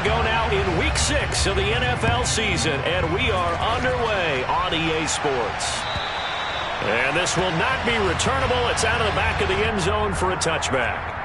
to go now in Week 6 of the NFL season, and we are underway on EA Sports. And this will not be returnable. It's out of the back of the end zone for a touchback.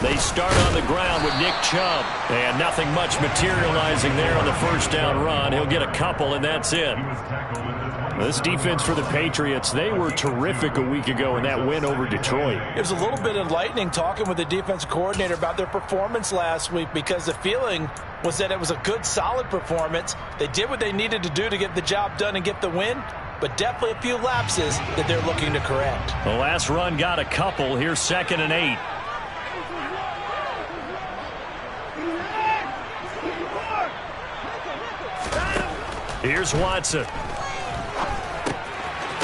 They start on the ground with Nick Chubb. And nothing much materializing there on the first down run. He'll get a couple, and that's it. This defense for the Patriots, they were terrific a week ago in that win over Detroit. It was a little bit enlightening talking with the defensive coordinator about their performance last week, because the feeling was that it was a good, solid performance. They did what they needed to do to get the job done and get the win, but definitely a few lapses that they're looking to correct. The last run got a couple. Here's 2nd and 8. Here's Watson.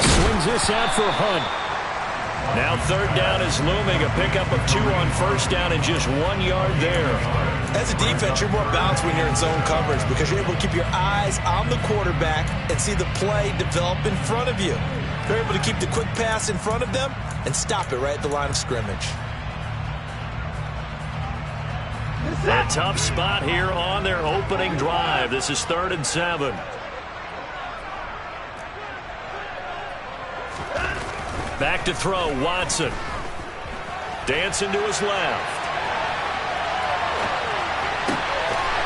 Swings this out for Hunt. Now 3rd down is looming. A pickup of 2 on 1st down and just 1 yard there. As a defense, you're more balanced when you're in zone coverage because you're able to keep your eyes on the quarterback and see the play develop in front of you. They're able to keep the quick pass in front of them and stop it right at the line of scrimmage. A tough spot here on their opening drive. This is 3rd and 7. Back to throw, Watson. Dancing to his left.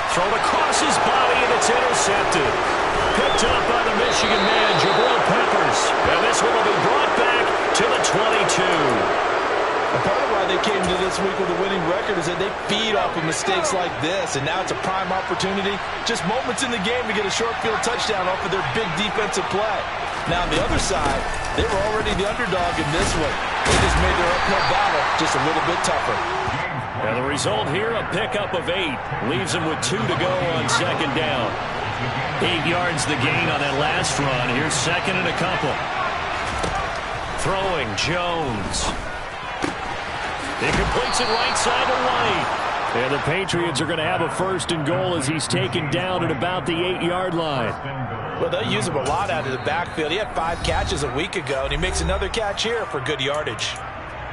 Thrown across his body, and it's intercepted. Picked up by the Michigan man, Jabril Peppers. And this one will be brought back to the 22. And part of why they came to this week with a winning record is that they feed off of mistakes like this, and now it's a prime opportunity, just moments in the game to get a short field touchdown off of their big defensive play. Now on the other side, they were already the underdog in this one. They just made their uphill battle just a little bit tougher. And the result here, a pickup of 8. Leaves them with 2 to go on 2nd down. 8 yards the gain on that last run. Here's 2nd and a couple. Throwing, Jones. He completes it right side to White. And the Patriots are going to have a 1st and goal as he's taken down at about the 8-yard line. Well, they'll use him a lot out of the backfield. He had 5 catches a week ago, and he makes another catch here for good yardage.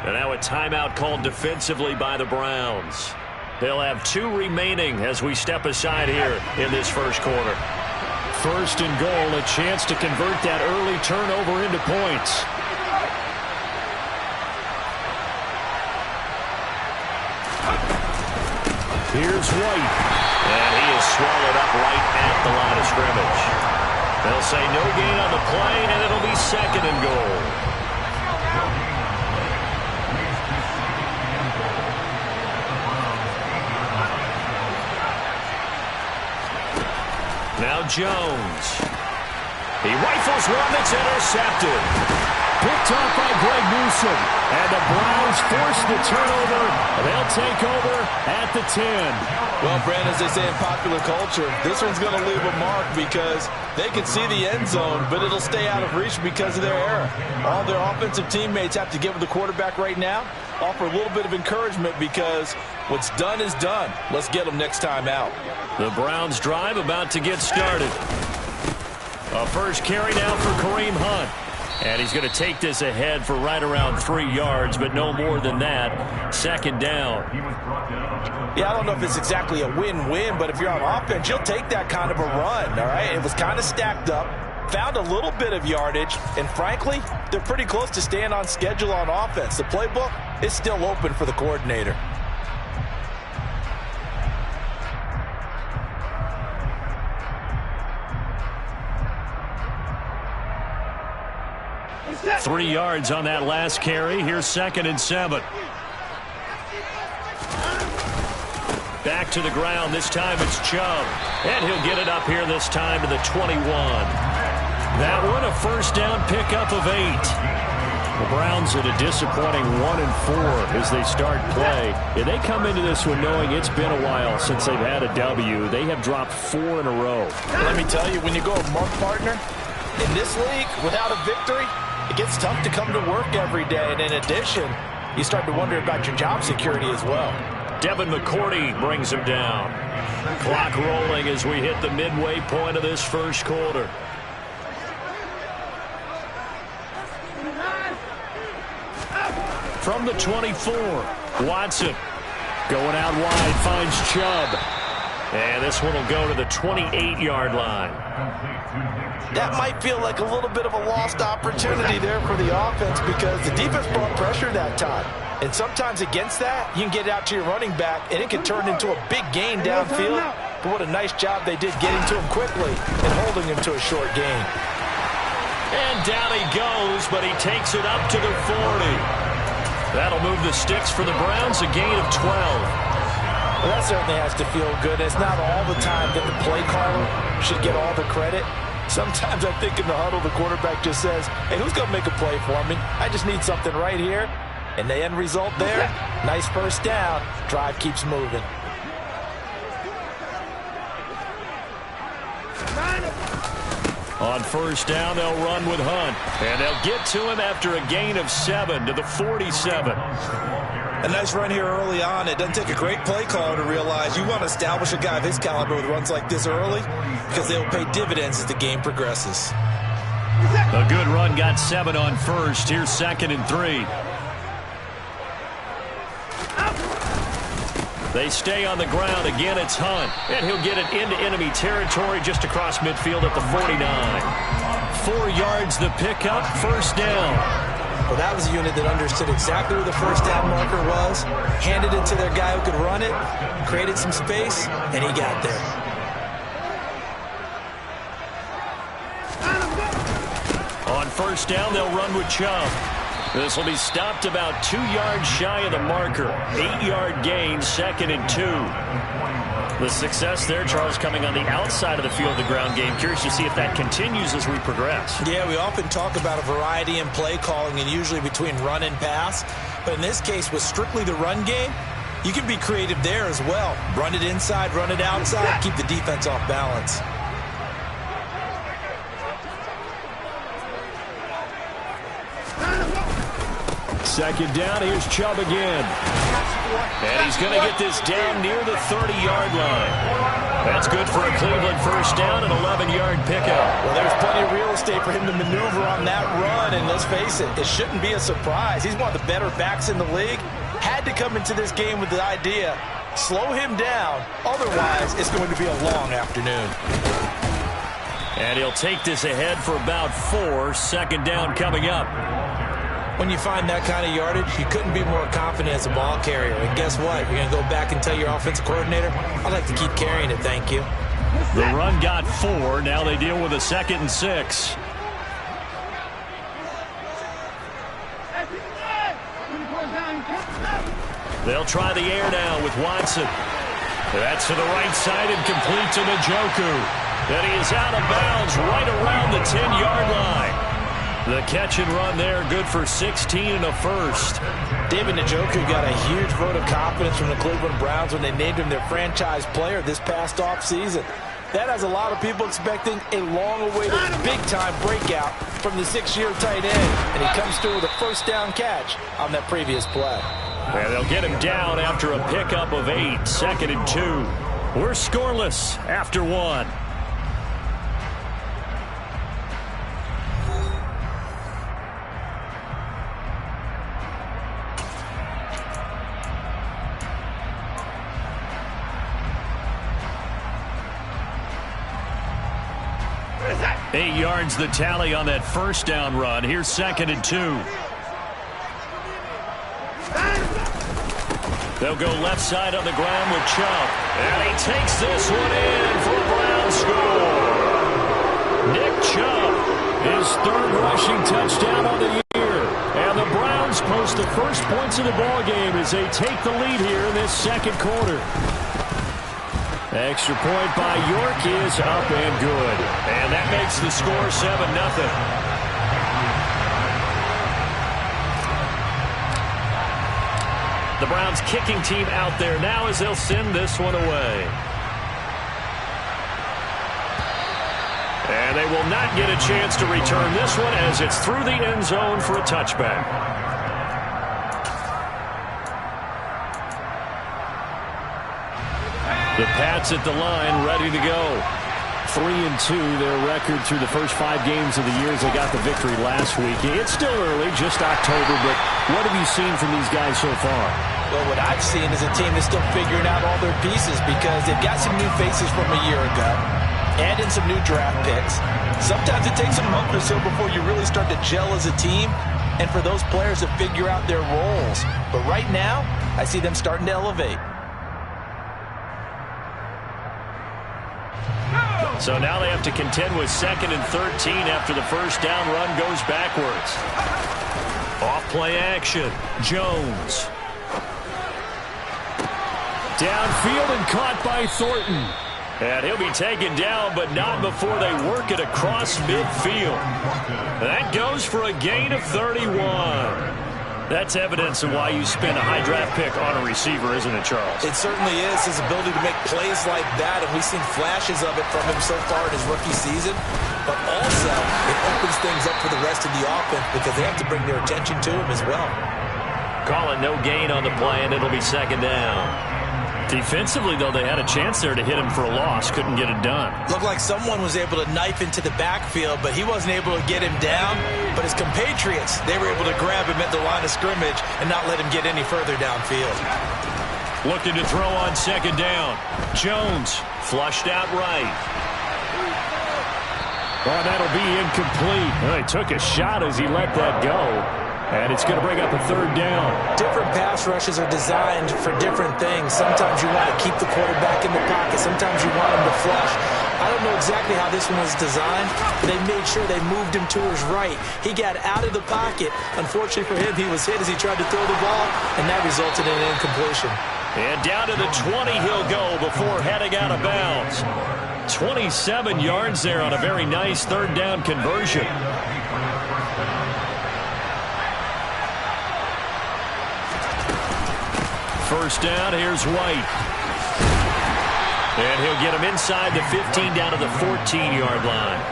And now a timeout called defensively by the Browns. They'll have 2 remaining as we step aside here in this first quarter. 1st and goal, a chance to convert that early turnover into points. Here's White. And he is swallowed up right at the line of scrimmage. They'll say no gain on the play, and it'll be 2nd and goal. Now Jones. He rifles one that's intercepted. Picked off by Greg Newsome. And the Browns force the turnover. They'll take over at the 10. Well, Brandon, as they say in popular culture, this one's going to leave a mark because they can see the end zone, but it'll stay out of reach because of their error. All their offensive teammates have to get with the quarterback right now, offer a little bit of encouragement because what's done is done. Let's get them next time out. The Browns drive about to get started. A first carry now for Kareem Hunt. And he's going to take this ahead for right around 3 yards, but no more than that. 2nd down. Yeah, I don't know if it's exactly a win-win, but if you're on offense, you'll take that kind of a run, all right? It was kind of stacked up, found a little bit of yardage, and frankly, they're pretty close to staying on schedule on offense. The playbook is still open for the coordinator. Three yards on that last carry. Here's 2nd and 7. Back to the ground. This time it's Chubb. And he'll get it up here this time to the 21. That one a 1st down pickup of 8. The Browns at a disappointing 1-4 as they start play. And they come into this one knowing it's been a while since they've had a W. They have dropped 4 in a row. Let me tell you, when you go a mark partner in this league without a victory, it gets tough to come to work every day. And in addition, you start to wonder about your job security as well. Devin McCourty brings him down. Clock rolling as we hit the midway point of this first quarter. From the 24, Watson going out wide, finds Chubb. And this one will go to the 28-yard line. That might feel like a little bit of a lost opportunity there for the offense because the defense brought pressure that time. And sometimes against that, you can get out to your running back, and it can turn into a big gain downfield. But what a nice job they did getting to him quickly and holding him to a short gain. And down he goes, but he takes it up to the 40. That'll move the sticks for the Browns, a gain of 12. Well, that certainly has to feel good. It's not all the time that the play caller should get all the credit. Sometimes I think in the huddle, the quarterback just says, hey, who's going to make a play for me? I just need something right here. And the end result there, nice first down. Drive keeps moving. On first down, they'll run with Hunt. And they'll get to him after a gain of 7 to the 47. A nice run here early on. It doesn't take a great play caller to realize you want to establish a guy of his caliber with runs like this early because they'll pay dividends as the game progresses. A good run got 7 on first. Here's 2nd and 3. They stay on the ground. Again, it's Hunt. And he'll get it into enemy territory just across midfield at the 49. 4 yards the pickup, first down. Well, that was a unit that understood exactly where the first down marker was, handed it to their guy who could run it, created some space, and he got there. On first down, they'll run with Chubb. This will be stopped about 2 yards shy of the marker. 8-yard gain, 2nd and 2. The success there, Charles, coming on the outside of the field of the ground game. Curious to see if that continues as we progress. Yeah, we often talk about a variety in play calling and usually between run and pass. But in this case, with strictly the run game, you can be creative there as well. Run it inside, run it outside, keep the defense off balance. Second down, here's Chubb again. And he's going to get this down near the 30-yard line. That's good for a Cleveland first down, an 11-yard pickup. Well, there's plenty of real estate for him to maneuver on that run, and let's face it, it shouldn't be a surprise. He's one of the better backs in the league. Had to come into this game with the idea, slow him down, otherwise it's going to be a long afternoon. And he'll take this ahead for about 4, second down coming up. When you find that kind of yardage, you couldn't be more confident as a ball carrier. And guess what? You're going to go back and tell your offensive coordinator, I'd like to keep carrying it, thank you. The run got 4. Now they deal with a 2nd and 6. They'll try the air now with Watson. That's to the right side and complete to Njoku. And he is out of bounds right around the 10-yard line. The catch and run there, good for 16 and a first. David Njoku got a huge vote of confidence from the Cleveland Browns when they named him their franchise player this past offseason. That has a lot of people expecting a long-awaited, big-time breakout from the 6-year tight end, and he comes through with a first down catch on that previous play. And they'll get him down after a pickup of 8, 2nd and 2. We're scoreless after 1. Eight yards the tally on that first down run. Here's 2nd and 2. They'll go left side on the ground with Chubb. And he takes this one in for a Brown score. Nick Chubb, his 3rd rushing touchdown on the year. And the Browns post the first points of the ballgame as they take the lead here in this second quarter. Extra point by York is up and good. And that makes the score 7-0. The Browns kicking team out there now as they'll send this one away. And they will not get a chance to return this one as it's through the end zone for a touchback. The Pats at the line, ready to go. 3-2, their record through the first 5 games of the year as they got the victory last week. It's still early, just October, but what have you seen from these guys so far? Well, what I've seen is a team that's still figuring out all their pieces because they've got some new faces from a year ago and in some new draft picks. Sometimes it takes a month or so before you really start to gel as a team and for those players to figure out their roles. But right now, I see them starting to elevate. So now they have to contend with 2nd and 13 after the first down run goes backwards. Off play action. Jones. Downfield and caught by Thornton. And he'll be taken down, but not before they work it across midfield. That goes for a gain of 31. That's evidence of why you spend a high draft pick on a receiver, isn't it, Charles? It certainly is, his ability to make plays like that, and we've seen flashes of it from him so far in his rookie season. But also, it opens things up for the rest of the offense because they have to bring their attention to him as well. Call it no gain on the play, and it'll be 2nd down. Defensively, though, they had a chance there to hit him for a loss. Couldn't get it done. Looked like someone was able to knife into the backfield, but he wasn't able to get him down. But his compatriots, they were able to grab him at the line of scrimmage and not let him get any further downfield. Looking to throw on 2nd down. Jones flushed out right. Oh, that'll be incomplete. Well, he took a shot as he let that go. And it's going to bring up a 3rd down. Different pass rushes are designed for different things. Sometimes you want to keep the quarterback in the pocket. Sometimes you want him to flush. I don't know exactly how this one was designed. They made sure they moved him to his right. He got out of the pocket. Unfortunately for him, he was hit as he tried to throw the ball, and that resulted in an incompletion. And down to the 20 he'll go before heading out of bounds. 27 yards there on a very nice 3rd down conversion. First down, here's White. And he'll get him inside the 15 down to the 14-yard line.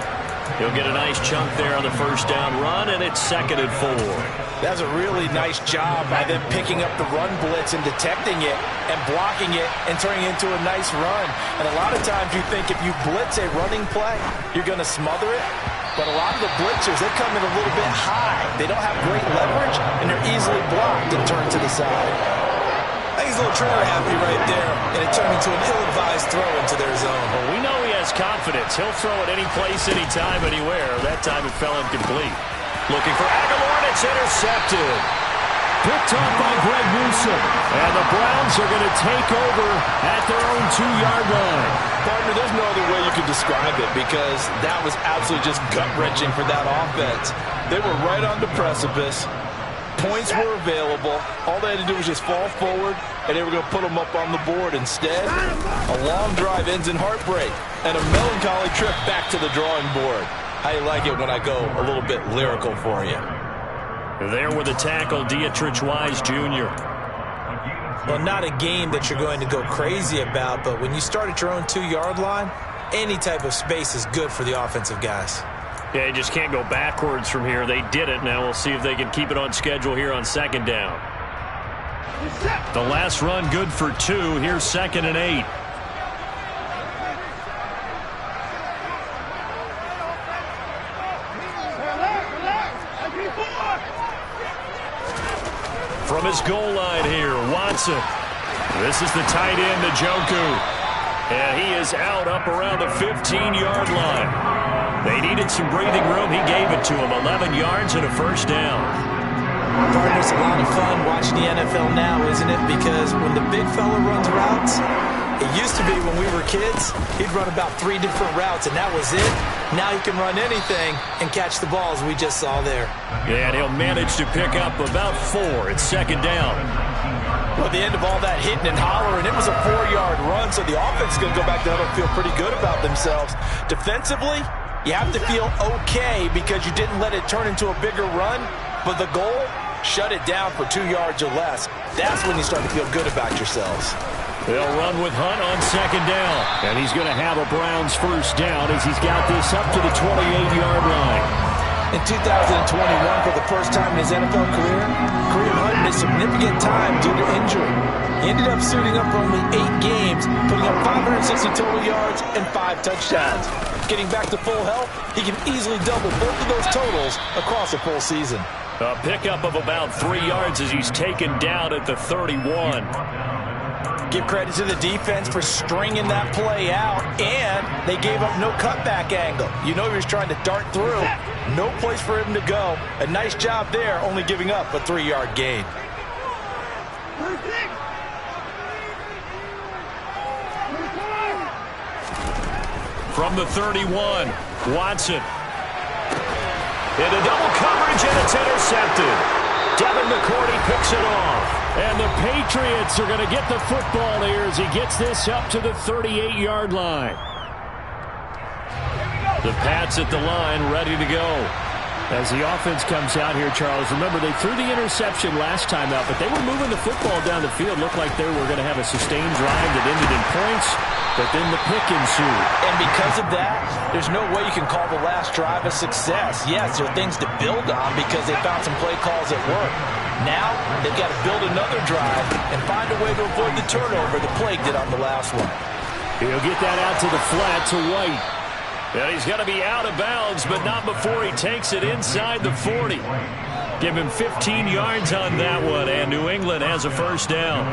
He'll get a nice chunk there on the first down run, and it's 2nd and 4. That's a really nice job by them picking up the run blitz and detecting it and blocking it and turning it into a nice run. And a lot of times you think if you blitz a running play, you're going to smother it. But a lot of the blitzers, they come in a little bit high. They don't have great leverage, and they're easily blocked and turned to the side. I think he's a little trigger happy right there, and it turned into an ill-advised throw into their zone. Well, we know he has confidence. He'll throw it any place, anytime, anywhere. That time it fell incomplete. Looking for Aguilar, and it's intercepted. Picked off by Greg Newsome. And the Browns are going to take over at their own 2-yard line. Partner, there's no other way you could describe it because that was absolutely just gut-wrenching for that offense. They were right on the precipice. Points were available. All they had to do was just fall forward, and they were going to put them up on the board. Instead, a long drive ends in heartbreak and a melancholy trip back to the drawing board. I like it when I go a little bit lyrical for you. There with the tackle, Dietrich Wise Jr. Well, not a game that you're going to go crazy about, but when you start at your own 2-yard line, any type of space is good for the offensive guys. Yeah, you just can't go backwards from here. They did it. Now we'll see if they can keep it on schedule here on 2nd down. The last run good for 2. Here's 2nd and 8. From his goal line here, Watson. This is the tight end, Njoku. And he is out up around the 15-yard line. They needed some breathing room. He gave it to him. 11 yards and a first down. Partner, it's a lot of fun watching the NFL now, isn't it? Because when the big fella runs routes, it used to be when we were kids, he'd run about 3 different routes, and that was it. Now he can run anything and catch the balls we just saw there. Yeah, and he'll manage to pick up about 4. It's 2nd down. Well, at the end of all that hitting and hollering, it was a 4-yard run, so the offense is going to go back down and feel pretty good about themselves. Defensively, you have to feel okay because you didn't let it turn into a bigger run, but the goal, shut it down for 2 yards or less. That's when you start to feel good about yourselves. They'll run with Hunt on second down. And he's going to have a Browns first down as he's got this up to the 28-yard line. In 2021, for the first time in his NFL career, Kareem Hunt missed significant time due to injury. He ended up suiting up for only 8 games, putting up 560 total yards and 5 touchdowns. Getting back to full health, he can easily double both of those totals across a full season. A pickup of about 3 yards as he's taken down at the 31. Give credit to the defense for stringing that play out, and they gave up no cutback angle. You know he was trying to dart through. No place for him to go. A nice job there, only giving up a 3-yard gain. From the 31, Watson. Into double coverage, and it's intercepted. Devin McCourty picks it off. And the Patriots are going to get the football here as he gets this up to the 38-yard line. The Pats at the line, ready to go. As the offense comes out here, Charles, remember they threw the interception last time out, but they were moving the football down the field. Looked like they were going to have a sustained drive that ended in points, but then the pick ensued. And because of that, there's no way you can call the last drive a success. Yes, there are things to build on because they found some play calls at work. Now, they've got to build another drive and find a way to avoid the turnover the plague did on the last one. He'll get that out to the flat to White. And he's going to be out of bounds, but not before he takes it inside the 40. Give him 15 yards on that one, and New England has a first down.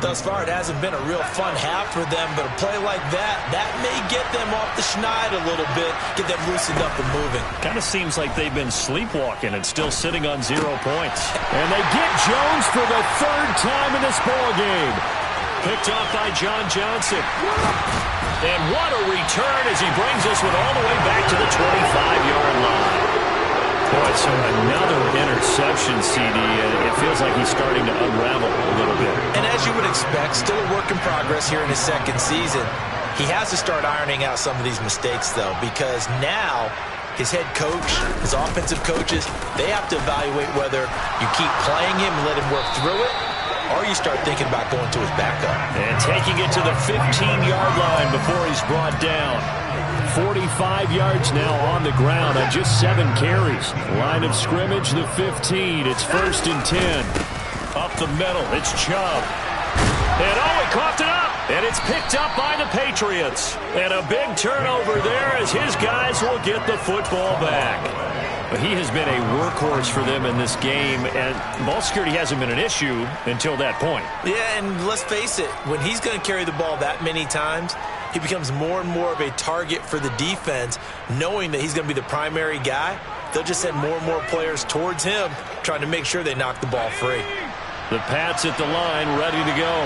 Thus far, it hasn't been a real fun half for them, but a play like that may get them off the schneid a little bit, get them loosened up and moving. Kind of seems like they've been sleepwalking and still sitting on 0 points. And they get Jones for the 3rd time in this ballgame. Picked off by John Johnson. And what a return as he brings this one all the way back to the 25-yard line. Boy, so another interception, CD, and it feels like he's starting to unravel a little bit. And as you would expect, still a work in progress here in his 2nd season. He has to start ironing out some of these mistakes, though, because now his head coach, his offensive coaches, they have to evaluate whether you keep playing him and let him work through it, or you start thinking about going to his backup. And taking it to the 15-yard line before he's brought down. 45 yards now on the ground on just 7 carries. Line of scrimmage, the 15. It's 1st and 10. Up the middle, it's Chubb. And he coughed it up. And it's picked up by the Patriots. And a big turnover there as his guys will get the football back. But he has been a workhorse for them in this game, and ball security hasn't been an issue until that point. Yeah, and let's face it, when he's going to carry the ball that many times, he becomes more and more of a target for the defense, knowing that he's going to be the primary guy. They'll just send more and more players towards him, trying to make sure they knock the ball free. The Pats at the line, ready to go.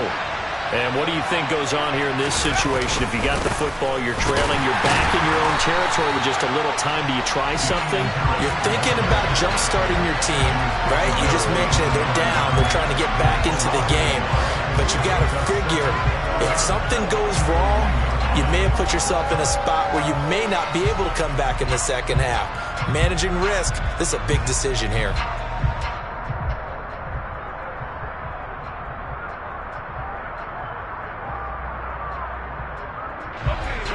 And what do you think goes on here in this situation? If you got the football, you're trailing, you're back in your own territory with just a little time. Do you try something? You're thinking about jump-starting your team, right? You just mentioned it. They're down. They're trying to get back into the game. But you got to figure, if something goes wrong, you may have put yourself in a spot where you may not be able to come back in the second half. Managing risk, this is a big decision here.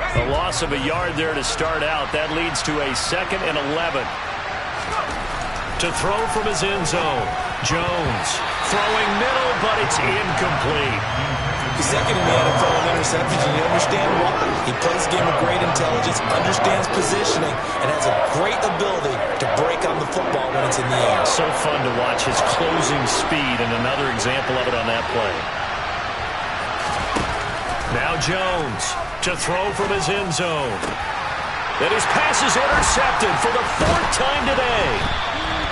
A loss of a yard there to start out. That leads to a 2nd and 11. To throw from his end zone. Jones throwing middle, but it's incomplete. He's 2nd in the NFL in interceptions, and you understand why. He plays the game with great intelligence, understands positioning, and has a great ability to break on the football when it's in the air. So fun to watch his closing speed, and another example of it on that play. Now Jones to throw from his end zone. And his pass is intercepted for the 4th time today.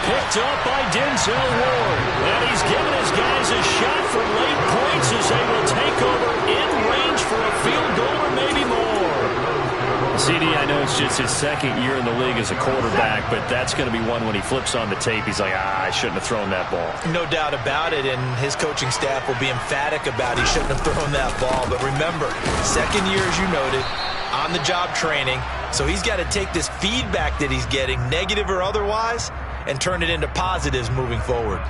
Picked up by Denzel Ward. And he's given his guys a shot for late points as they will take over in range for a field goal or maybe more. CD, I know it's just his 2nd year in the league as a quarterback, but that's going to be one when he flips on the tape. He's like, I shouldn't have thrown that ball. No doubt about it, and his coaching staff will be emphatic about he shouldn't have thrown that ball. But remember, 2nd year, as you noted, on-the-job training, so he's got to take this feedback that he's getting, negative or otherwise, and turn it into positives moving forward.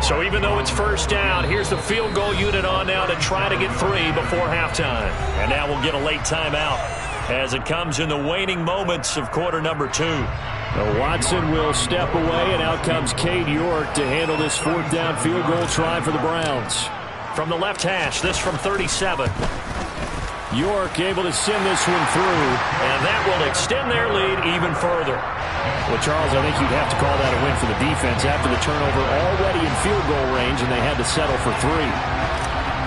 So even though it's first down, here's the field goal unit on now to try to get 3 before halftime. And now we'll get a late timeout as it comes in the waning moments of quarter number 2. Watson will step away, and out comes Cade York to handle this 4th down field goal try for the Browns. From the left hash, this from 37. York able to send this one through. And that will extend their lead even further. Well, Charles, I think you'd have to call that a win for the defense after the turnover already in field goal range, and they had to settle for 3.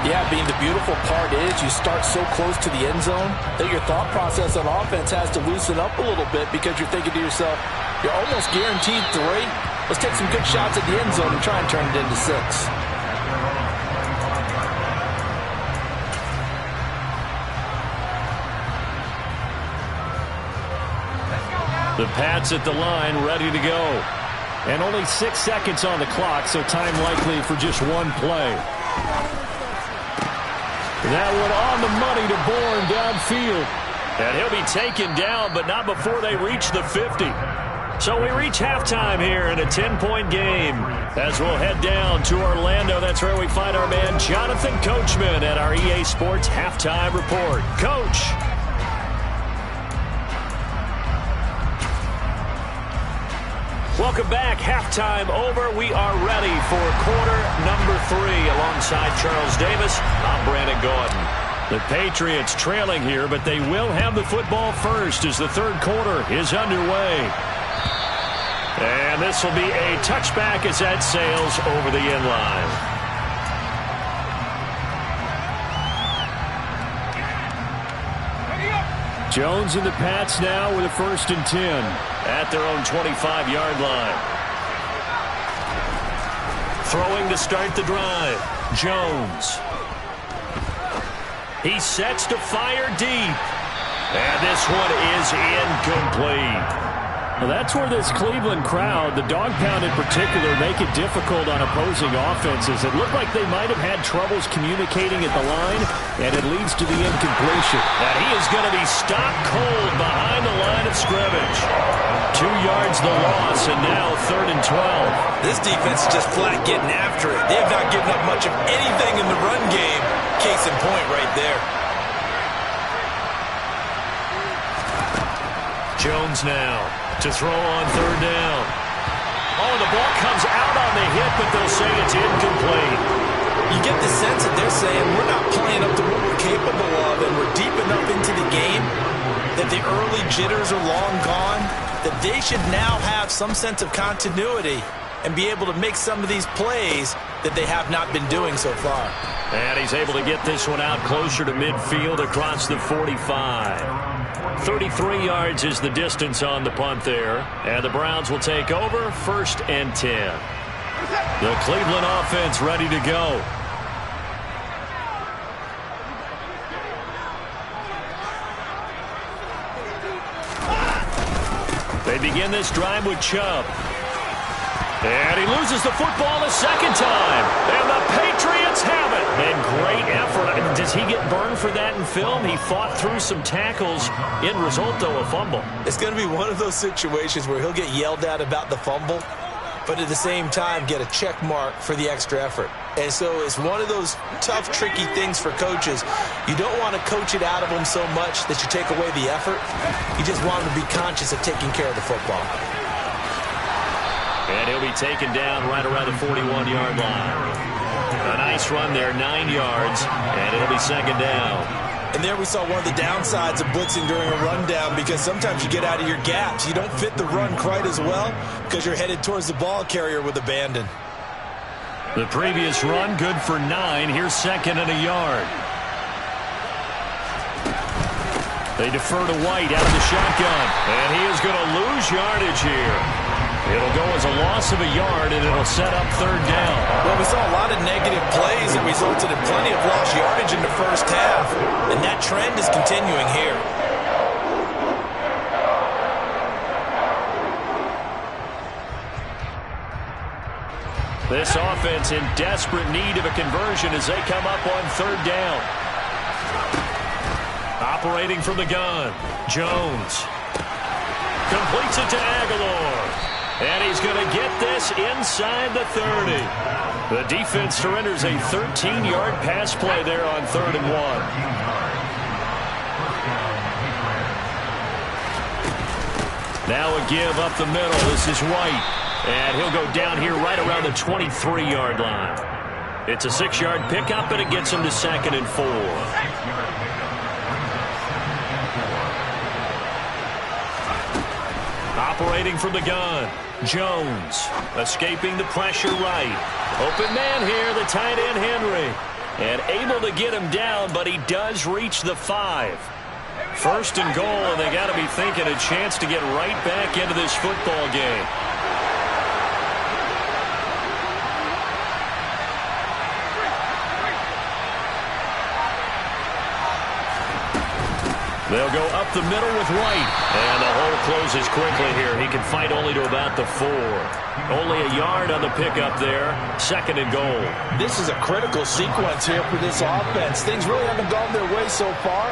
Yeah, Bean, the beautiful part is you start so close to the end zone that your thought process on offense has to loosen up a little bit because you're thinking to yourself, you're almost guaranteed 3. Let's take some good shots at the end zone and try and turn it into 6. The Pats at the line, ready to go. And only 6 seconds on the clock, so time likely for just one play. That one on the money to Bourne downfield. And he'll be taken down, but not before they reach the 50. So we reach halftime here in a 10-point game. As we'll head down to Orlando, that's where we find our man Jonathan Coachman at our EA Sports Halftime Report. Coach. Welcome back. Halftime over. We are ready for quarter number 3. Alongside Charles Davis, I'm Brandon Gordon. The Patriots trailing here, but they will have the football first as the third quarter is underway. And this will be a touchback as that sails over the end line. Jones and the Pats now with a 1st and 10. At their own 25-yard line. Throwing to start the drive. Jones. He sets to fire deep. And this one is incomplete. Well, that's where this Cleveland crowd, the dog pound in particular, make it difficult on opposing offenses. It looked like they might have had troubles communicating at the line, and it leads to the incompletion. And he is going to be stopped cold behind the line of scrimmage. 2 yards the loss, and now 3rd and 12. This defense is just flat getting after it. They have not given up much of anything in the run game. Case in point right there. Jones now to throw on 3rd down. Oh, the ball comes out on the hit, but they'll say it's incomplete. You get the sense that they're saying we're not playing up to what we're capable of, and we're deep enough into the game that the early jitters are long gone, that they should now have some sense of continuity and be able to make some of these plays that they have not been doing so far. And he's able to get this one out closer to midfield across the 45. 33 yards is the distance on the punt there. And the Browns will take over 1st and 10. The Cleveland offense ready to go. They begin this drive with Chubb. And he loses the football a second time. And the Patriots have it. And great effort. I mean, does he get burned for that in film? He fought through some tackles. End result, though, a fumble. It's going to be one of those situations where he'll get yelled at about the fumble, but at the same time get a check mark for the extra effort. And so it's one of those tough, tricky things for coaches. You don't want to coach it out of them so much that you take away the effort. You just want them to be conscious of taking care of the football. And he'll be taken down right around the 41-yard line. A nice run there, 9 yards, and it'll be 2nd down. And there we saw one of the downsides of blitzing during a rundown, because sometimes you get out of your gaps. You don't fit the run quite as well because you're headed towards the ball carrier with abandon. The previous run, good for 9. Here's 2nd and a yard. They defer to White out of the shotgun, and he is going to lose yardage here. It'll go as a loss of a yard, and it'll set up 3rd down. Well, we saw a lot of negative plays that resulted in plenty of lost yardage in the first half, and that trend is continuing here. This offense in desperate need of a conversion as they come up on 3rd down. Operating from the gun, Jones completes it to Aguilar. And he's going to get this inside the 30. The defense surrenders a 13-yard pass play there on 3rd and 1. Now a give up the middle. This is White. And he'll go down here right around the 23-yard line. It's a 6-yard pickup, and it gets him to 2nd and 4. Operating from the gun, Jones. Escaping the pressure right. Open man here, the tight end Henry. And able to get him down, but he does reach the 5. 1st and goal, and they got to be thinking a chance to get right back into this football game. They'll go up the middle with White. And the hole closes quickly here. He can fight only to about the 4. Only a yard on the pickup there. 2nd and goal. This is a critical sequence here for this offense. Things really haven't gone their way so far.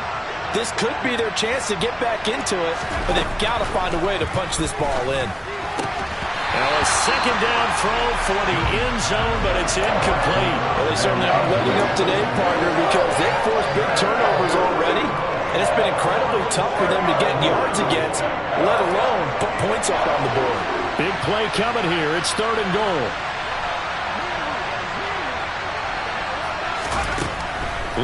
This could be their chance to get back into it, but they've got to find a way to punch this ball in. Now a 2nd down throw for the end zone, but it's incomplete. Well, they certainly aren't letting up today, partner, because they've forced big turnovers already. And it's been incredibly tough for them to get yards against, let alone put points up on the board. Big play coming here. It's 3rd and goal.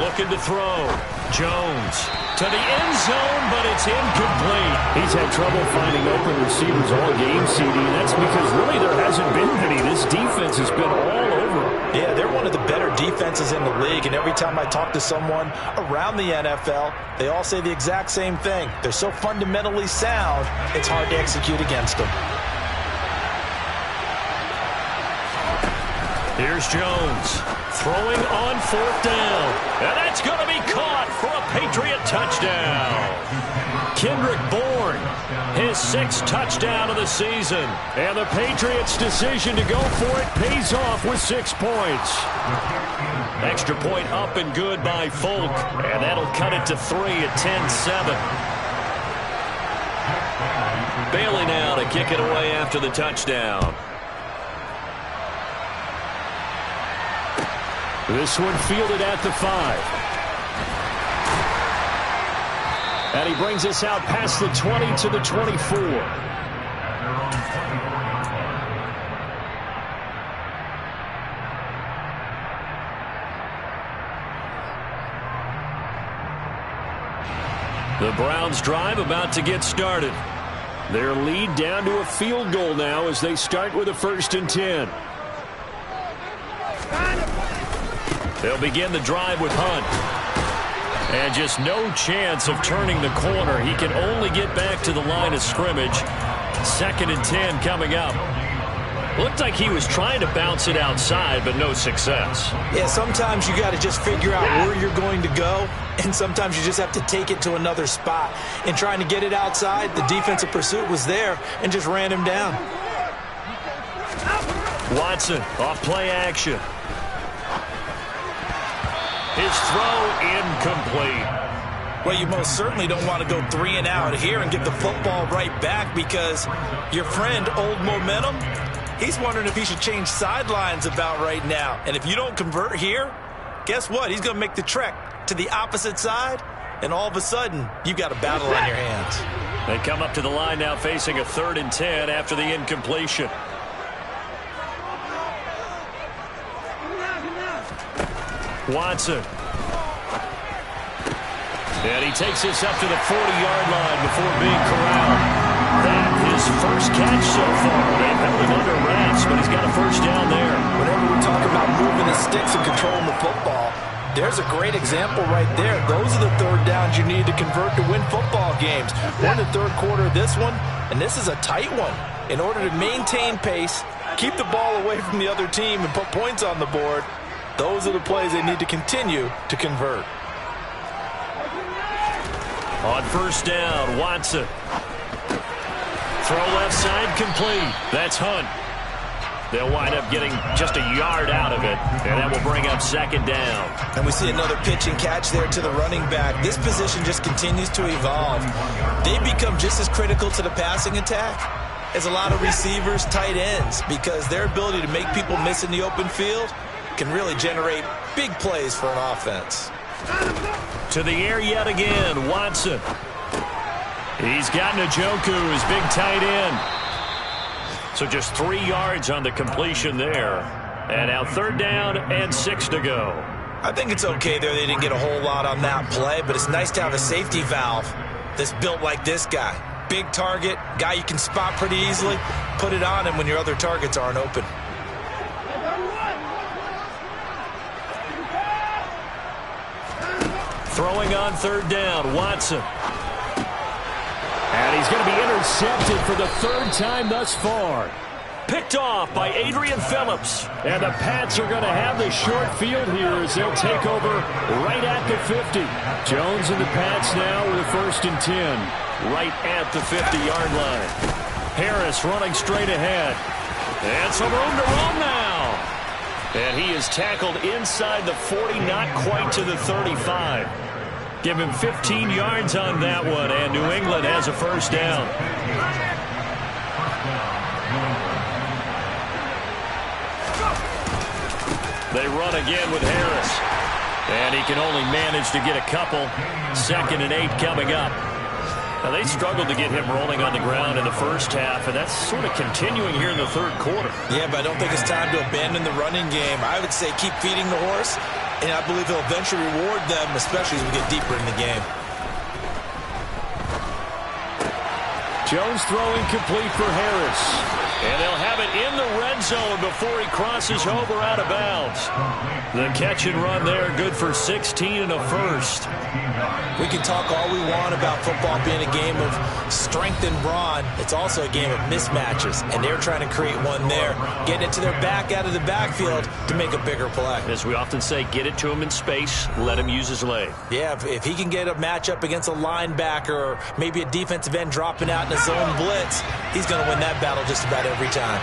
Looking to throw. Jones to the end zone, but it's incomplete. He's had trouble finding open receivers all game, CD, and that's because really there hasn't been any. This defense has been all over. Yeah, they're one of the better defenses in the league, and every time I talk to someone around the NFL, they all say the exact same thing. They're so fundamentally sound, it's hard to execute against them. Here's Jones throwing on 4th down. And that's going to be caught for a Patriot touchdown. Kendrick Bourne, his 6th touchdown of the season. And the Patriots' decision to go for it pays off with 6 points. Extra point up and good by Folk. And that'll cut it to 3 at 10-7. Bailey now to kick it away after the touchdown. This one fielded at the 5. And he brings us out past the 20 to the 24. The Browns drive about to get started. Their lead down to a field goal now as they start with a 1st and 10. They'll begin the drive with Hunt. And just no chance of turning the corner. He can only get back to the line of scrimmage. 2nd and 10 coming up. Looked like he was trying to bounce it outside, but no success. Yeah, sometimes you got to just figure out where you're going to go, and sometimes you just have to take it to another spot. In trying to get it outside, the defensive pursuit was there and just ran him down. Watson, off play action. His throw incomplete. Well, you most certainly don't want to go 3 and out here and get the football right back because your friend, Old Momentum, he's wondering if he should change sidelines about right now. And if you don't convert here, guess what? He's going to make the trek to the opposite side, and all of a sudden, you've got a battle on your hands. They come up to the line now facing a 3rd and 10 after the incompletion. Watson. And he takes this up to the 40-yard line before being corralled. That his first catch so far. They've held him under wraps, but he's got a 1st down there. Whenever we talk about moving the sticks and controlling the football, there's a great example right there. Those are the 3rd downs you need to convert to win football games. We're in the 3rd quarter of this one, and this is a tight one. In order to maintain pace, keep the ball away from the other team, and put points on the board, those are the plays they need to continue to convert. On 1st down, Watson. Throw left side complete. That's Hunt. They'll wind up getting just a yard out of it, and that will bring up 2nd down. And we see another pitch and catch there to the running back. This position just continues to evolve. They become just as critical to the passing attack is a lot of receivers, tight ends, because their ability to make people miss in the open field can really generate big plays for an offense. To the air yet again, Watson. He's got Njoku, his big tight end. So just 3 yards on the completion there. And now 3rd down and 6 to go. I think it's okay there. They didn't get a whole lot on that play, but it's nice to have a safety valve that's built like this guy. Big target, guy you can spot pretty easily. Put it on him when your other targets aren't open. Throwing on 3rd down, Watson. And he's going to be intercepted for the 3rd time thus far. Picked off by Adrian Phillips. And the Pats are going to have the short field here as they'll take over right at the 50. Jones and the Pats now with a 1st and 10. Right at the 50-yard line. Harris running straight ahead. And some room to roam now. And he is tackled inside the 40, not quite to the 35. Give him 15 yards on that one, and New England has a 1st down. They run again with Harris. And he can only manage to get a couple. 2nd and 8 coming up. Now, they struggled to get him rolling on the ground in the 1st half, and that's sort of continuing here in the 3rd quarter. Yeah, but I don't think it's time to abandon the running game. I would say keep feeding the horse, and I believe he'll eventually reward them, especially as we get deeper in the game. Jones throwing complete for Harris. And they'll have it in the red zone before he crosses over out of bounds. The catch and run there, good for 16 and a 1st. We can talk all we want about football being a game of strength and brawn. It's also a game of mismatches, and they're trying to create one there, getting it to their back out of the backfield to make a bigger play. As we often say, get it to him in space, let him use his leg. Yeah, if he can get a matchup against a linebacker or maybe a defensive end dropping out in a zone blitz, he's going to win that battle just about every time.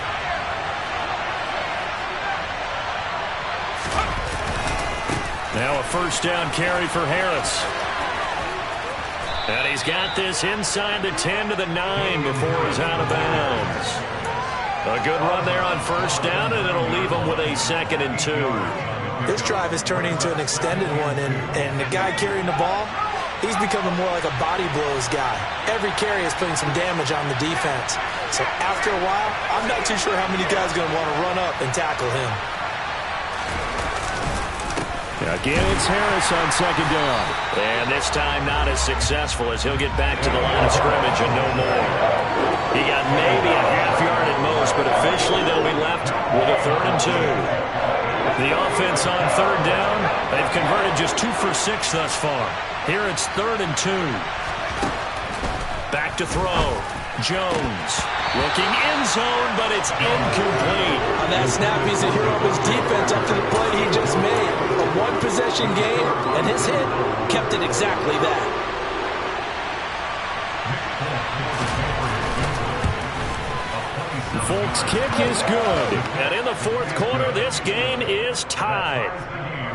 Now a 1st down carry for Harris. And he's got this inside the 10 to the 9 before he's out of bounds. A good run there on 1st down, and it'll leave him with a 2nd and 2. This drive is turning into an extended one, and the guy carrying the ball, he's becoming more like a body blows guy. Every carry is putting some damage on the defense. So after a while, I'm not too sure how many guys are going to want to run up and tackle him. Again, it's Harris on 2nd down. And this time not as successful as he'll get back to the line of scrimmage and no more. He got maybe a half yard at most, but officially they'll be left with a 3rd and 2. The offense on 3rd down, they've converted just 2 for 6 thus far. Here it's 3rd and 2. Back to throw. Jones looking end zone, but it's incomplete. On that snap, he's a hero of his defense up to the play he just made. A one-possession game, and his hit kept it exactly that. Folks' kick is good. And in the 4th quarter, this game is tied.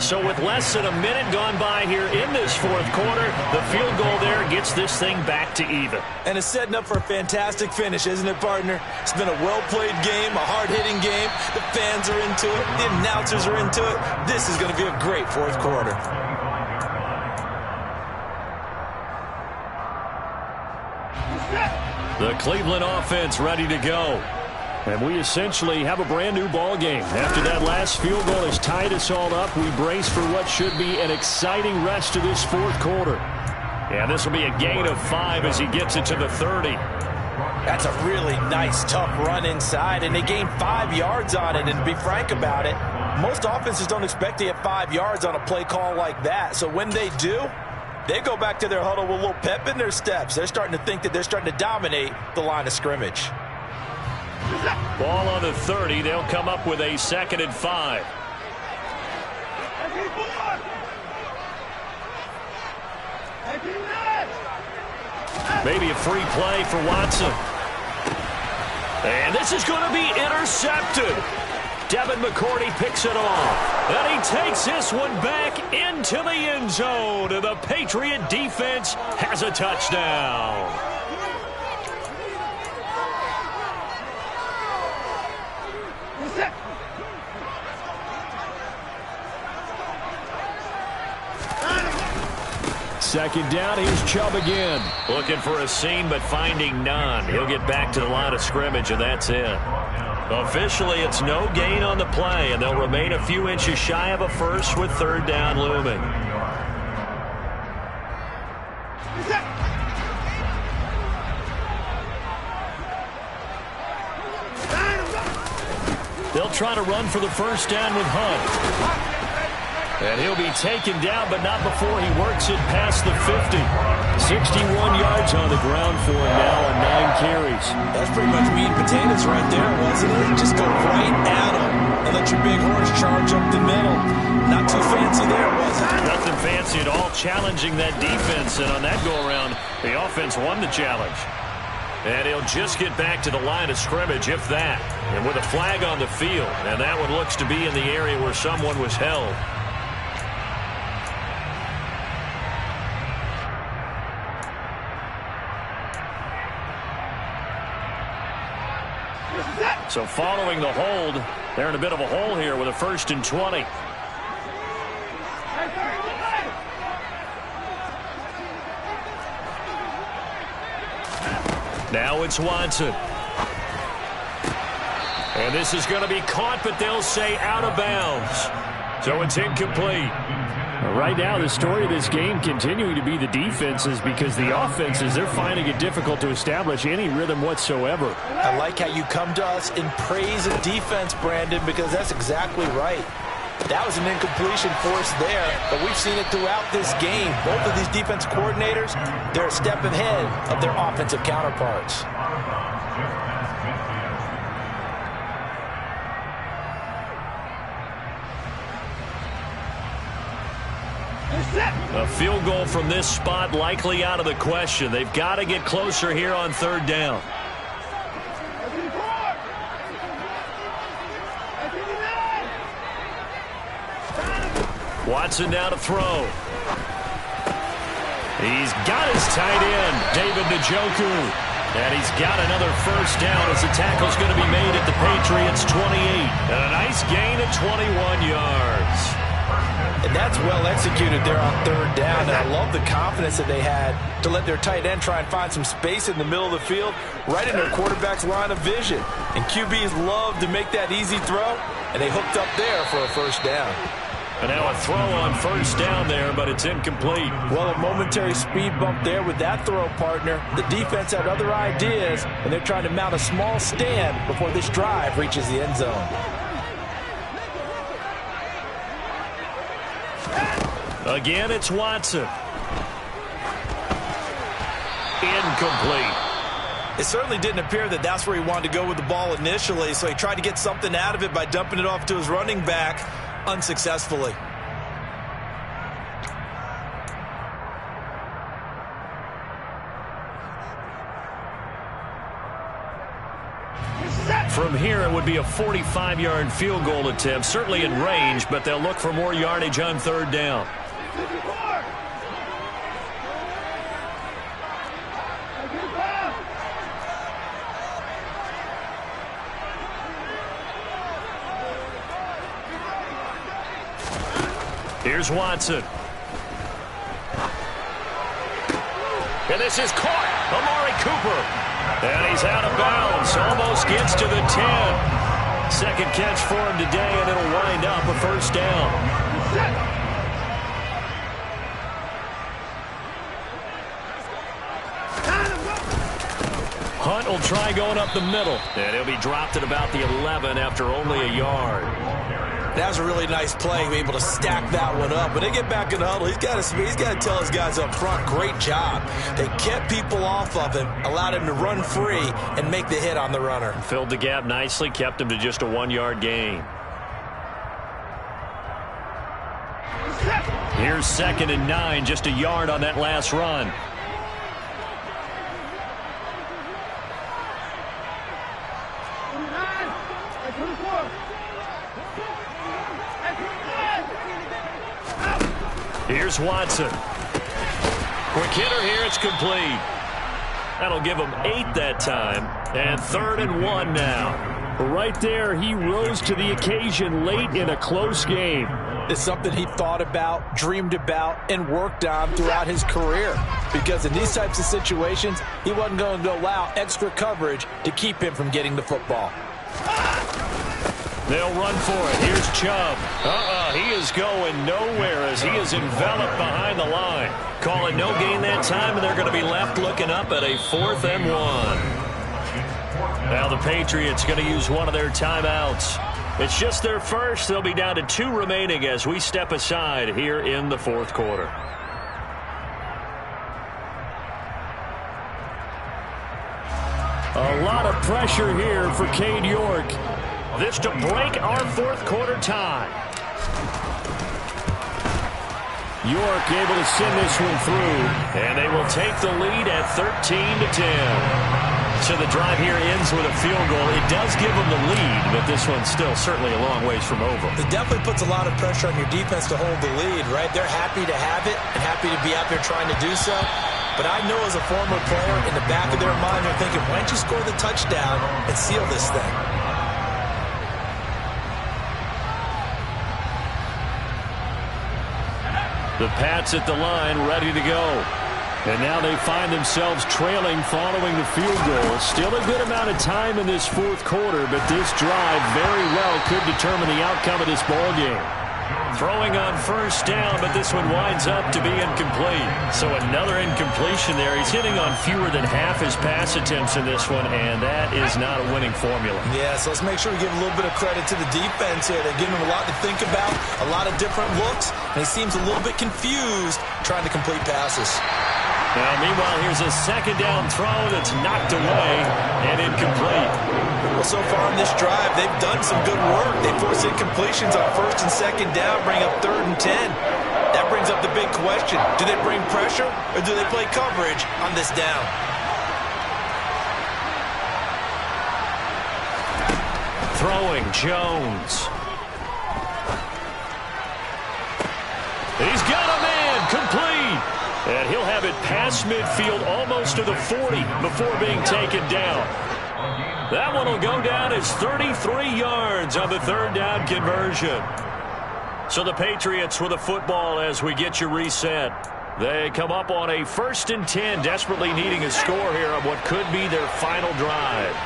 So with less than a minute gone by here in this 4th quarter, the field goal there gets this thing back to even. And it's setting up for a fantastic finish, isn't it, partner? It's been a well-played game, a hard-hitting game. The fans are into it. The announcers are into it. This is going to be a great 4th quarter. The Cleveland offense ready to go. And we essentially have a brand-new ball game. After that last field goal has tied us all up, we brace for what should be an exciting rest of this 4th quarter. And this will be a gain of 5 as he gets it to the 30. That's a really nice, tough run inside, and they gained 5 yards on it. And to be frank about it, most offenses don't expect to get 5 yards on a play call like that. So when they do, they go back to their huddle with a little pep in their steps. They're starting to think that they're starting to dominate the line of scrimmage. Ball on the 30. They'll come up with a 2nd and 5. Maybe a free play for Watson. And this is going to be intercepted. Devin McCourty picks it off. And he takes this one back into the end zone. And the Patriot defense has a touchdown. Second down, here's Chubb again. Looking for a seam, but finding none. He'll get back to the line of scrimmage, and that's it. Officially, it's no gain on the play, and they'll remain a few inches shy of a first with third down looming. They'll try to run for the first down with Hunt. And he'll be taken down, but not before he works it past the 50. 61 yards on the ground for him now on 9 carries. That's pretty much meat and potatoes right there, wasn't it? Just go right at him and let your big horse charge up the middle. Not too fancy there, was it? Nothing fancy at all, challenging that defense. And on that go-around, the offense won the challenge. And he'll just get back to the line of scrimmage, if that. And with a flag on the field. And that one looks to be in the area where someone was held. So following the hold, they're in a bit of a hole here with a 1st and 20. Now it's Watson. And this is going to be caught, but they'll say out of bounds. So it's incomplete. Right now, the story of this game continuing to be the defenses, because the offenses, they're finding it difficult to establish any rhythm whatsoever. I like how you come to us in praise of defense, Brandon, because that's exactly right. That was an incompletion forced there, but we've seen it throughout this game. Both of these defense coordinators, they're a step ahead of their offensive counterparts. A field goal from this spot likely out of the question. They've got to get closer here on third down. Watson now to throw. He's got his tight end, David Njoku. And he's got another first down as the tackle's going to be made at the Patriots' 28. And a nice gain of 21 yards. And that's well executed there on third down. And I love the confidence that they had to let their tight end try and find some space in the middle of the field, right in their quarterback's line of vision. And QBs love to make that easy throw, and they hooked up there for a first down. And now a throw on first down there, but it's incomplete. Well, a momentary speed bump there with that throw, partner. The defense had other ideas, and they're trying to mount a small stand before this drive reaches the end zone. Again, it's Watson. Incomplete. It certainly didn't appear that that's where he wanted to go with the ball initially, so he tried to get something out of it by dumping it off to his running back unsuccessfully. From here, it would be a 45-yard field goal attempt, certainly in range, but they'll look for more yardage on third down. Here's Watson. And this is caught. Amari Cooper. And he's out of bounds. Almost gets to the 10. Second catch for him today, and it'll wind up a first down. Hunt will try going up the middle. And he'll be dropped at about the 11 after only a yard. That was a really nice play, be able to stack that one up. When they get back in the huddle, he's got to tell his guys up front, great job. They kept people off of him, allowed him to run free, and make the hit on the runner. Filled the gap nicely, kept him to just a 1-yard gain. Here's 2nd and 9, just a yard on that last run. Here's Watson. Quick hitter here, it's complete. That'll give them 8 that time. And 3rd and 1 now. Right there, he rose to the occasion late in a close game. It's something he thought about, dreamed about, and worked on throughout his career. Because in these types of situations, he wasn't going to allow extra coverage to keep him from getting the football. They'll run for it. Here's Chubb. He is going nowhere as he is enveloped behind the line. Call it no gain that time, and they're going to be left looking up at a 4th and 1. Now the Patriots going to use one of their timeouts. It's just their first. They'll be down to 2 remaining as we step aside here in the 4th quarter. A lot of pressure here for Cade York. This to break our 4th quarter tie. York able to send this one through. And they will take the lead at 13-10. So the drive here ends with a field goal. It does give them the lead, but this one's still certainly a long ways from over. It definitely puts a lot of pressure on your defense to hold the lead, right? They're happy to have it and happy to be out there trying to do so. But I know as a former player, in the back of their mind, they're thinking, why don't you score the touchdown and seal this thing? The Pats at the line, ready to go. And now they find themselves trailing following the field goal. Still a good amount of time in this 4th quarter, but this drive very well could determine the outcome of this ball game. Throwing on 1st down, but this one winds up to be incomplete. So another incompletion there. He's hitting on fewer than half his pass attempts in this one, and that is not a winning formula. Yeah, so let's make sure we give a little bit of credit to the defense here. They're giving him a lot to think about, a lot of different looks, and he seems a little bit confused trying to complete passes. Now, meanwhile, here's a 2nd down throw that's knocked away and incomplete. Well, so far in this drive, they've done some good work. They force incompletions on 1st and 2nd down, bring up 3rd and 10. That brings up the big question. Do they bring pressure or do they play coverage on this down? Throwing, Jones. He's got a man, complete. And he'll have it past midfield almost to the 40 before being taken down. That one will go down as 33 yards on the 3rd down conversion. So the Patriots with the football as we get you reset. They come up on a 1st and 10, desperately needing a score here on what could be their final drive.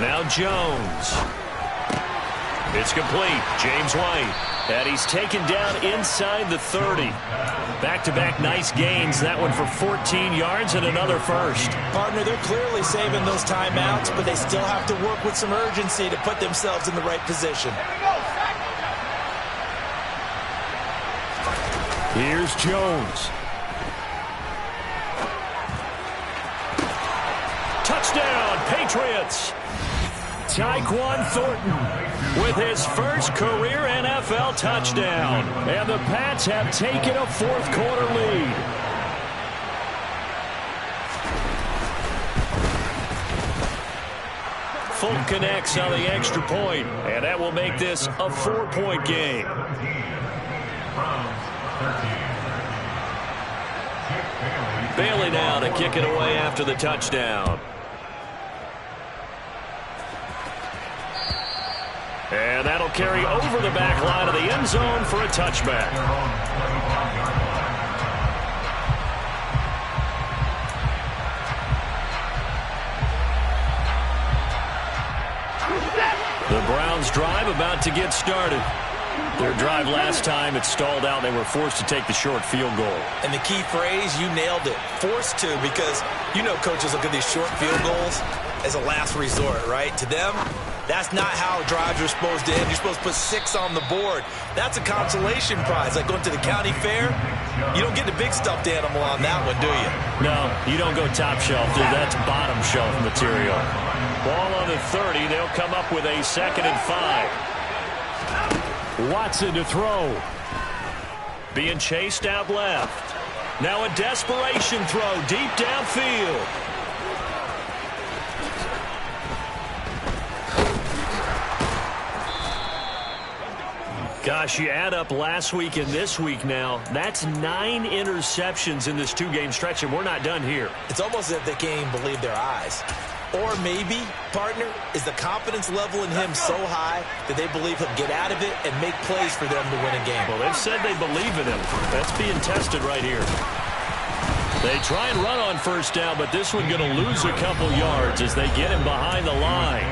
Now Jones. It's complete. James White. And he's taken down inside the 30. Back-to-back nice gains. That one for 14 yards and another first. Partner, they're clearly saving those timeouts, but they still have to work with some urgency to put themselves in the right position. Here's Jones. Touchdown, Patriots. Tyquan Thornton with his first career NFL touchdown. And the Pats have taken a 4th quarter lead. Fulton connects on the extra point, and that will make this a 4-point game. Bailey now to kick it away after the touchdown. And that'll carry over the back line of the end zone for a touchback. The Browns drive about to get started. Their drive last time, it stalled out. They were forced to take the short field goal. And the key phrase, you nailed it. Forced to, because you know coaches look at these short field goals as a last resort, right? To them, that's not how drives are supposed to end. You're supposed to put 6 on the board. That's a consolation prize. Like going to the county fair, you don't get the big stuffed animal on that one, do you? No, you don't go top shelf, dude. That's bottom shelf material. Ball on the 30. They'll come up with a 2nd and 5. Watson to throw. Being chased out left. Now a desperation throw deep downfield. Gosh, you add up last week and this week now, that's 9 interceptions in this 2-game stretch, and we're not done here. It's almost as if they can't even believe their eyes. Or maybe, partner, is the confidence level in him so high that they believe he'll get out of it and make plays for them to win a game. Well, they've said they believe in him. That's being tested right here. They try and run on first down, but this one going to lose a couple yards as they get him behind the line.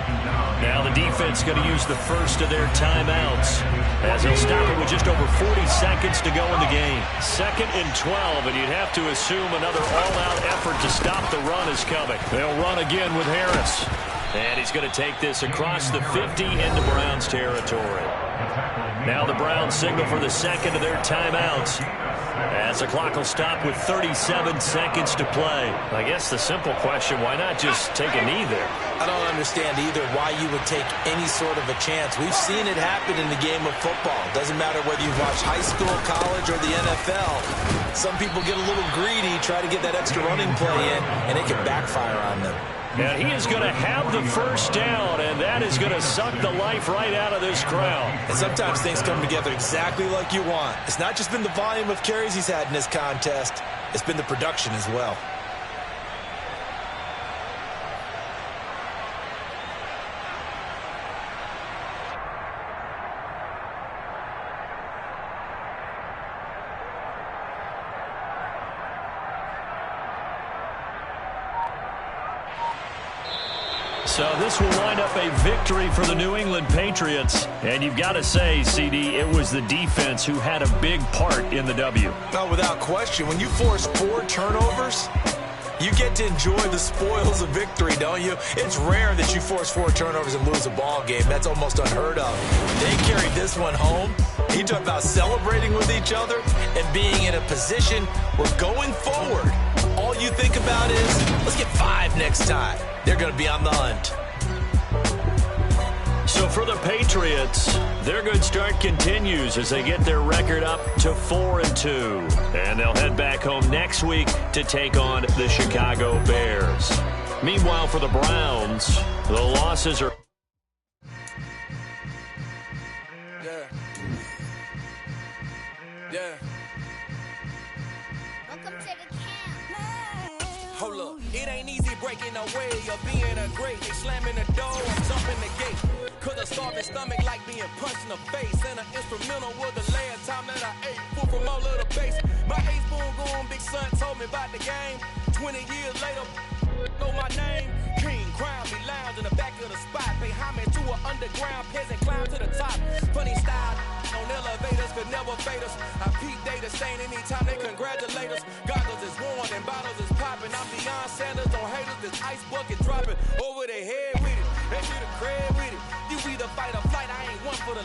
Now the defense going to use the first of their timeouts as he'll stop it with just over 40 seconds to go in the game. 2nd and 12, and you'd have to assume another all-out effort to stop the run is coming. They'll run again with Harris. And he's going to take this across the 50 into Browns territory. Now the Browns signal for the second of their timeouts as the clock will stop with 37 seconds to play. I guess the simple question, why not just take a knee there? I don't understand either why you would take any sort of a chance. We've seen it happen in the game of football. Doesn't matter whether you watch high school, college, or the NFL. Some people get a little greedy, try to get that extra running play in, and it can backfire on them. And he is going to have the first down, and that is going to suck the life right out of this crowd. And sometimes things come together exactly like you want. It's not just been the volume of carries he's had in this contest. It's been the production as well. So this will wind up a victory for the New England Patriots. And you've got to say, CD, it was the defense who had a big part in the W. No, without question. When you force 4 turnovers, you get to enjoy the spoils of victory, don't you? It's rare that you force 4 turnovers and lose a ball game. That's almost unheard of. They carried this one home. You talk about celebrating with each other and being in a position where going forward, all you think about is, let's get 5 next time. They're going to be on the hunt. So for the Patriots, their good start continues as they get their record up to 4-2. And they'll head back home next week to take on the Chicago Bears. Meanwhile, for the Browns, the losses are... Hold up, it ain't easy breaking away or being a great. They slamming the door, I'm jumping the gate. Cause a starving stomach like being punched in the face. And an instrumental was the last time that I ate food from all of the base. My A-spoon going, big son told me about the game. 20 years later, know my name. King, crown me, lounge in the back of the spot. Pay homage to an underground peasant, climb to the top. Funny style on elevators could never fade us. I peep data saying anytime they congratulate us. Goggles is worn and bottles is popping. I'm beyond Sanders.